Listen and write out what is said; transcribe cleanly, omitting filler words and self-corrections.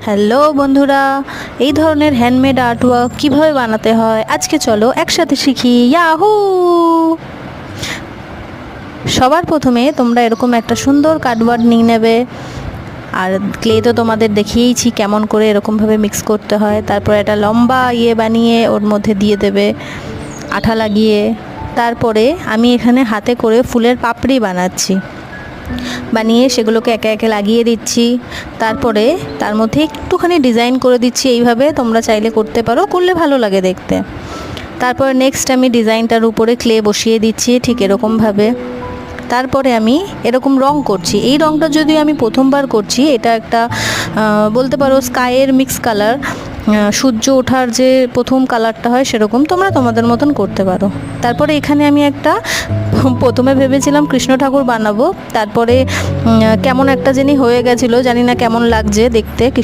Hello বন্ধুরা, এই ধরনের হ্যান্ডমেড আর্টওয়ার্ক কীভাবে বানাতে হয় আজকে চলো একসাথে শিখি। ইয়াহু! সবার প্রথমে তোমরা এরকম একটা সুন্দর কার্ডবোর্ড নিয়ে নেবে। আর ক্লে তো তোমাদের দেখিয়েইছি কেমন করে এরকমভাবে মিক্স করতে হয়। তারপর একটা লম্বা বানিয়ে ওর মধ্যে দিয়ে দেবে আঠা লাগিয়ে। তারপরে আমি এখানে হাতে করে ফুলের পাপড়ি বানিয়ে সেগুলোকে একে একে লাগিয়ে দিচ্ছি। তারপরে তার মধ্যে একটুখানি ডিজাইন করে দিচ্ছি। এইভাবে তোমরা চাইলে করতে পারো, করলে ভালো লাগে দেখতে। তারপরে নেক্সট আমি ডিজাইনটার উপরে ক্লে বসিয়ে দিচ্ছি ঠিক এরকমভাবে। তারপরে আমি এরকম রং করছি। এই রংটা যদি আমি প্রথমবার করছি, এটা একটা বলতে পারো স্কাইয়ের মিক্স কালার, সূর্য ওঠার যে প্রথম কালারটা হয় সেরকম তোমরা তোমাদের মতন করতে পারো। তারপরে এখানে আমি একটা প্রথমে ভেবেছিলাম কৃষ্ণ ঠাকুর বানাবো, তারপরে কেমন একটা জানি হয়ে গেছিলো, জানি না কেমন লাগছে দেখতে কৃষ্ণ